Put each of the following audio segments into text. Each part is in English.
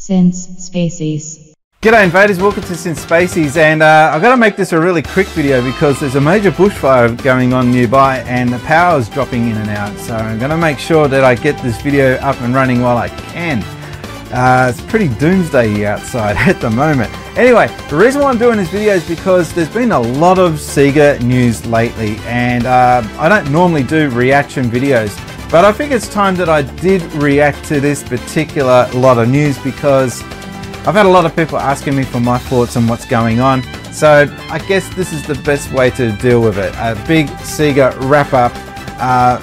Since Spacies. G'day invaders, welcome to Since Spacies, and I've got to make this a really quick video because there's a major bushfire going on nearby and the power is dropping in and out, so I'm going to make sure that I get this video up and running while I can. It's pretty doomsday outside at the moment. Anyway, the reason why I'm doing this video is because there's been a lot of Sega news lately, and I don't normally do reaction videos, but I think it's time that I did react to this particular lot of news because I've had a lot of people asking me for my thoughts on what's going on, so I guess this is the best way to deal with it. A big Sega wrap up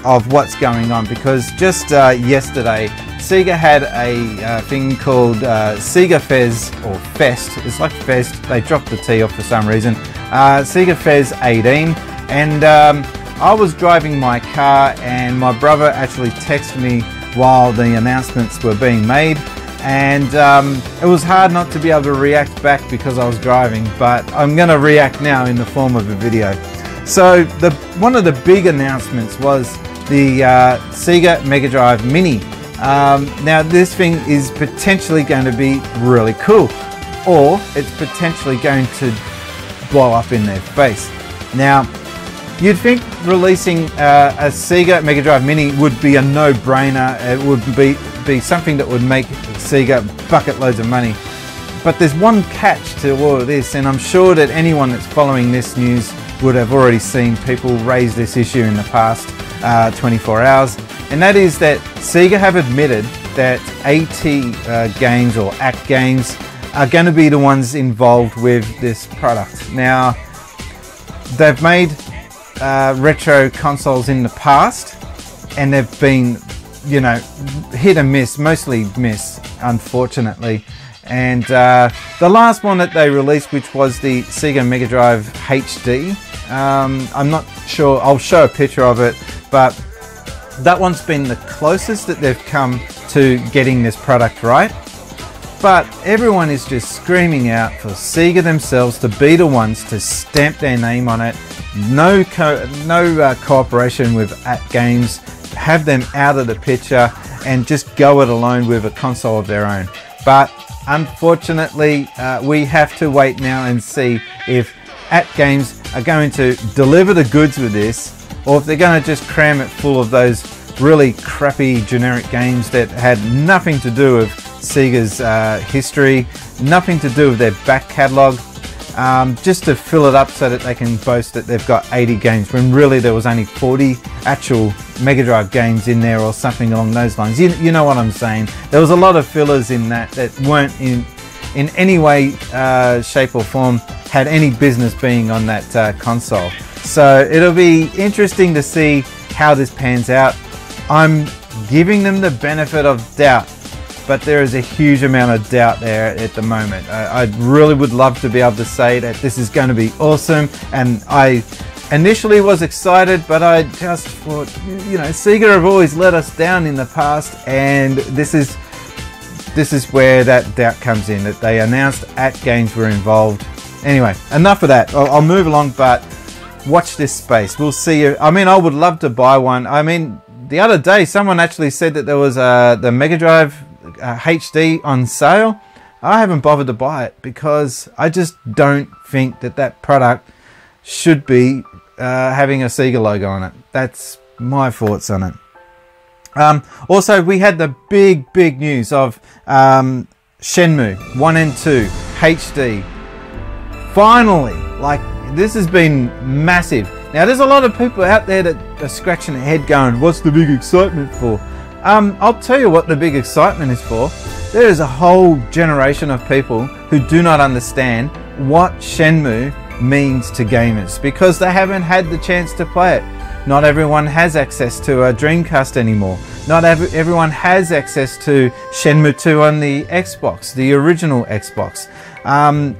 of what's going on, because just yesterday Sega had a thing called Sega Fez, or Fest. It's like Fest, they dropped the T off for some reason. Sega Fez 18, and I was driving my car and my brother actually texted me while the announcements were being made, and it was hard not to be able to react back because I was driving, but I'm going to react now in the form of a video. So one of the big announcements was the Sega Mega Drive Mini. Now this thing is potentially going to be really cool, or it's potentially going to blow up in their face. Now you'd think releasing a Sega Mega Drive Mini would be a no-brainer. It would be something that would make Sega bucket loads of money. But there's one catch to all of this, and I'm sure that anyone that's following this news would have already seen people raise this issue in the past 24 hours, and that is that Sega have admitted that AT games or ACT games are going to be the ones involved with this product. Now, they've made retro consoles in the past, and they've been, you know, hit and miss, mostly miss, unfortunately. And the last one that they released, which was the Sega Mega Drive HD, I'm not sure, I'll show a picture of it, but that one's been the closest that they've come to getting this product right. But everyone is just screaming out for Sega themselves to be the ones to stamp their name on it. No cooperation with AT Games, have them out of the picture and just go it alone with a console of their own. But unfortunately, we have to wait now and see if AT Games are going to deliver the goods with this, or if they're going to just cram it full of those really crappy generic games that had nothing to do with Sega's history, nothing to do with their back catalogue, just to fill it up so that they can boast that they've got 80 games when really there was only 40 actual Mega Drive games in there or something along those lines. You know what I'm saying. There was a lot of fillers in that weren't in any way, shape or form had any business being on that console. So it'll be interesting to see how this pans out. I'm giving them the benefit of doubt, but there is a huge amount of doubt there at the moment. I really would love to be able to say that this is going to be awesome, and I initially was excited, but I just thought, you know, Sega have always let us down in the past, and this is where that doubt comes in, that they announced AT Games were involved. Anyway, enough of that. I'll move along, but watch this space. We'll see. I mean, I would love to buy one. I mean, the other day someone actually said that there was the Mega Drive HD on sale. I haven't bothered to buy it because I just don't think that product should be having a Sega logo on it. That's my thoughts on it. Also, we had the big news of Shenmue 1 and 2 HD. Finally, like, this has been massive. Now, there's a lot of people out there that are scratching their head going, what's the big excitement for? I'll tell you what the big excitement is for. There is a whole generation of people who do not understand what Shenmue means to gamers because they haven't had the chance to play it. Not everyone has access to a Dreamcast anymore. Not everyone has access to Shenmue 2 on the Xbox, the original Xbox.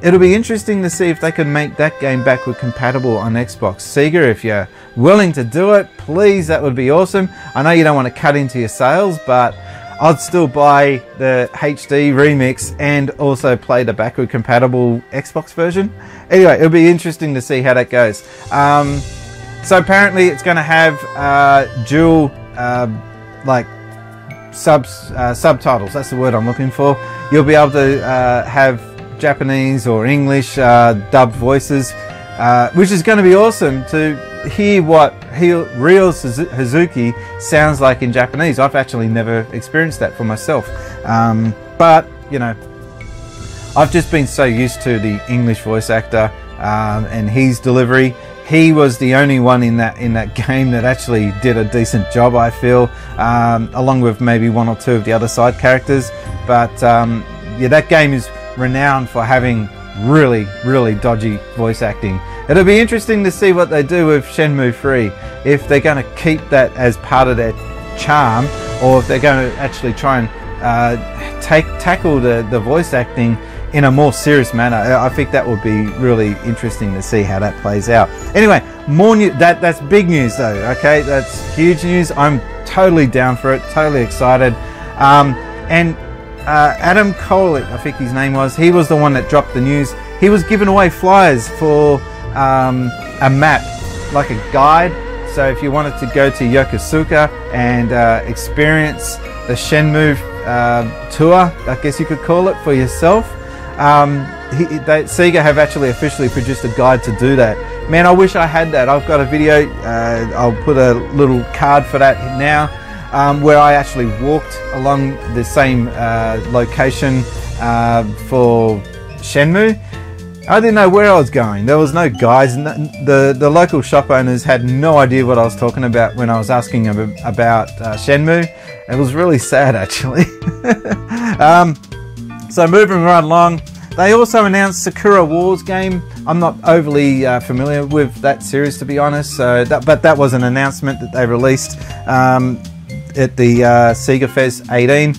It'll be interesting to see if they can make that game backward compatible on Xbox. Sega, if you're willing to do it, please, that would be awesome. I know you don't want to cut into your sales, but I'd still buy the HD remix and also play the backward compatible Xbox version. Anyway, it'll be interesting to see how that goes. So apparently it's going to have dual like subtitles. That's the word I'm looking for. You'll be able to have Japanese or English dubbed voices, which is going to be awesome to hear what Ryo Hazuki sounds like in Japanese. I've actually never experienced that for myself, but you know, I've just been so used to the English voice actor and his delivery. He was the only one in that game that actually did a decent job, I feel, along with maybe one or two of the other side characters. But yeah, that game is renowned for having really dodgy voice acting. It'll be interesting to see what they do with Shenmue 3, if they're going to keep that as part of their charm, or if they're going to actually try and tackle the voice acting in a more serious manner. I think that would be really interesting to see how that plays out. Anyway, more news. That's big news though, okay? That's huge news. I'm totally down for it, totally excited. And Adam Kolik, I think his name was, he was the one that dropped the news. He was giving away flyers for a map, like a guide. So if you wanted to go to Yokosuka and experience the Shenmue tour, I guess you could call it, for yourself, Sega have actually officially produced a guide to do that. Man, I wish I had that. I've got a video, I'll put a little card for that now, where I actually walked along the same location for Shenmue. I didn't know where I was going. There was no guides. The local shop owners had no idea what I was talking about when I was asking them about Shenmue. It was really sad, actually. So moving right along, they also announced Sakura Wars game. I'm not overly familiar with that series, to be honest. So but that was an announcement that they released at the Sega Fest 18.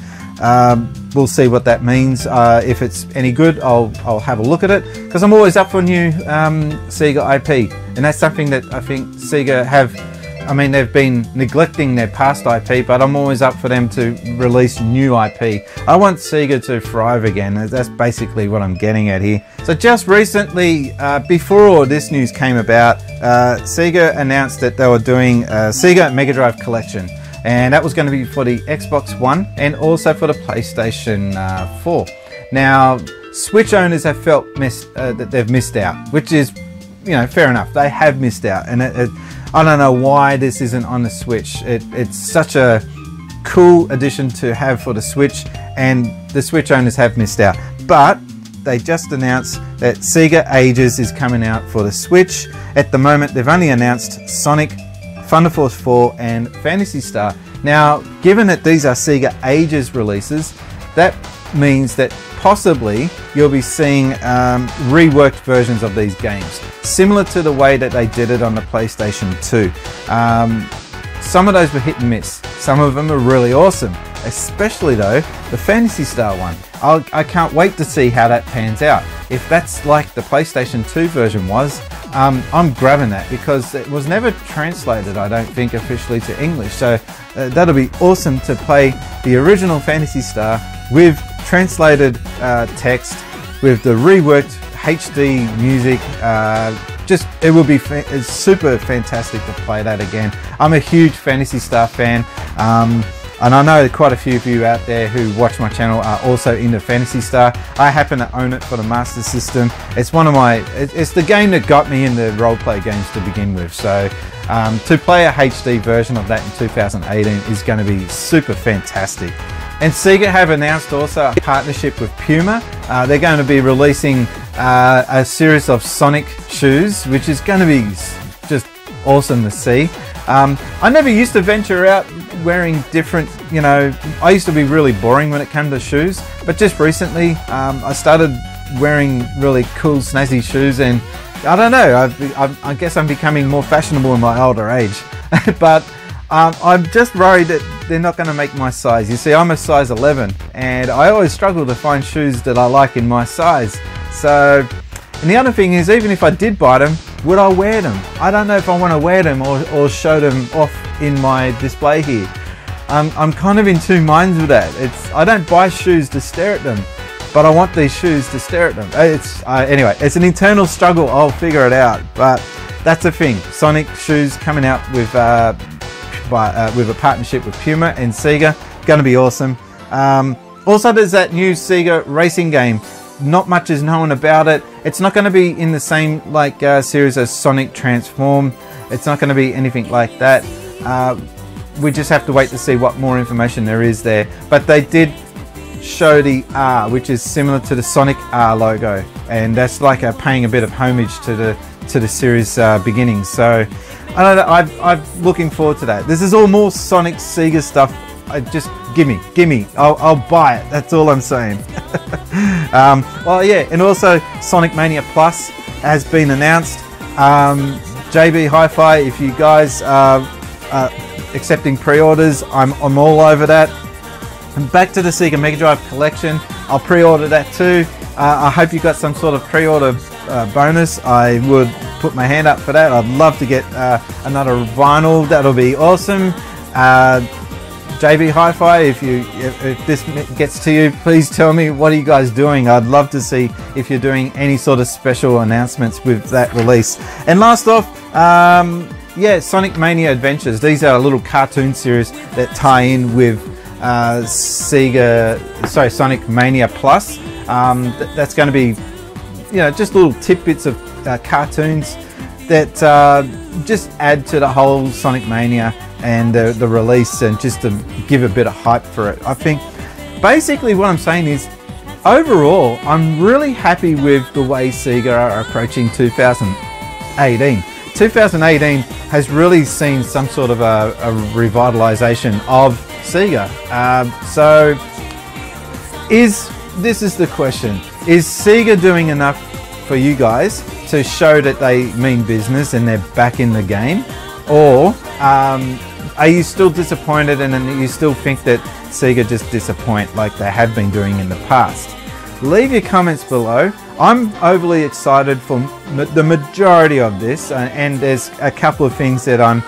We'll see what that means. If it's any good, I'll have a look at it, because I'm always up for new Sega IP, and that's something that I think Sega have. I mean, they've been neglecting their past IP, but I'm always up for them to release new IP. I want Sega to thrive again. That's basically what I'm getting at here. So just recently, before all this news came about, Sega announced that they were doing a Sega Mega Drive collection. And that was going to be for the Xbox One and also for the PlayStation 4. Now, Switch owners have felt that they've missed out, which is, you know, fair enough. They have missed out, and I don't know why this isn't on the Switch. It's such a cool addition to have for the Switch, and the Switch owners have missed out. But they just announced that Sega Ages is coming out for the Switch. At the moment, they've only announced Sonic, Thunder Force 4 and Phantasy Star. Now, given that these are Sega Ages releases, that means that possibly you'll be seeing reworked versions of these games, similar to the way that they did it on the PlayStation 2. Some of those were hit and miss. Some of them are really awesome, especially though the Phantasy Star one. I can't wait to see how that pans out. If that's like the PlayStation 2 version was, I'm grabbing that, because it was never translated, I don't think, officially to English. So that'll be awesome to play the original Phantasy Star with translated text, with the reworked HD music. It will be it's super fantastic to play that again. I'm a huge Phantasy Star fan, and I know quite a few of you out there who watch my channel are also into Phantasy Star. I happen to own it for the Master System. It's one of it's the game that got me into role-play games to begin with. So to play a HD version of that in 2018 is going to be super fantastic. And Sega have announced also a partnership with Puma. They're going to be releasing a series of Sonic shoes, which is going to be just awesome to see. I never used to venture out wearing different, you know, I used to be really boring when it came to shoes, but just recently I started wearing really cool snazzy shoes, and I don't know, I guess I'm becoming more fashionable in my older age. But I'm just worried that they're not going to make my size. You see, I'm a size 11, and I always struggle to find shoes that I like in my size. So, and the other thing is, even if I did buy them, would I wear them? I don't know if I want to wear them or show them off in my display here. I'm kind of in two minds with that. I don't buy shoes to stare at them, but I want these shoes to stare at them. Anyway, it's an internal struggle. I'll figure it out, but that's the thing. Sonic shoes coming out with a partnership with Puma and Sega. Going to be awesome. Also, there's that new Sega racing game. Not much is known about it. It's not going to be in the same series as Sonic Transform. It's not going to be anything like that. We just have to wait to see what more information there is there. But they did show the R, which is similar to the Sonic R logo, and that's like paying a bit of homage to the series beginnings. So I don't know, I'm looking forward to that. This is all more Sonic Sega stuff. Just gimme. I'll buy it. That's all I'm saying. Well, yeah, and also Sonic Mania Plus has been announced. JB Hi-Fi, if you guys are accepting pre-orders, I'm all over that. And back to the Sega Mega Drive collection, I'll pre-order that too. I hope you got some sort of pre-order bonus. I would put my hand up for that. I'd love to get another vinyl. That'll be awesome. JB Hi-Fi, if this gets to you, please tell me, what are you guys doing? I'd love to see if you're doing any sort of special announcements with that release. And last off, yeah, Sonic Mania Adventures. These are a little cartoon series that tie in with Sonic Mania Plus. That's going to be, you know, just little tidbits of cartoons that just add to the whole Sonic Mania and the release, and just to give a bit of hype for it. I think basically what I'm saying is, overall, I'm really happy with the way Sega are approaching 2018. 2018 has really seen some sort of a revitalization of Sega. So this is the question. Is Sega doing enough for you guys to show that they mean business and they're back in the game? Or are you still disappointed, and you still think that Sega just disappoint like they have been doing in the past? Leave your comments below. I'm overly excited for the majority of this, and there's a couple of things that I'm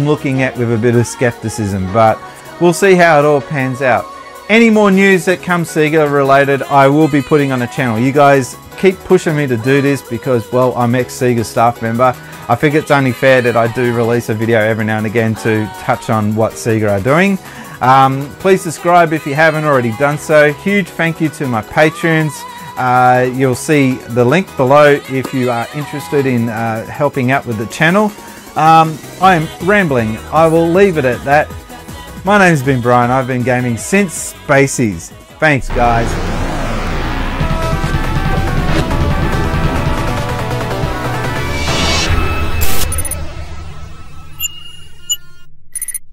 looking at with a bit of skepticism, but we'll see how it all pans out. Any more news that comes Sega related, I will be putting on the channel. You guys keep pushing me to do this because, well, I'm ex-Sega staff member. I think it's only fair that I do release a video every now and again to touch on what Sega are doing. Please subscribe if you haven't already done so. Huge thank you to my patrons. You'll see the link below if you are interested in helping out with the channel. I am rambling. I will leave it at that. My name's been Brian. I've been gaming since Spacies. Thanks, guys.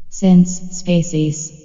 Since Spacies.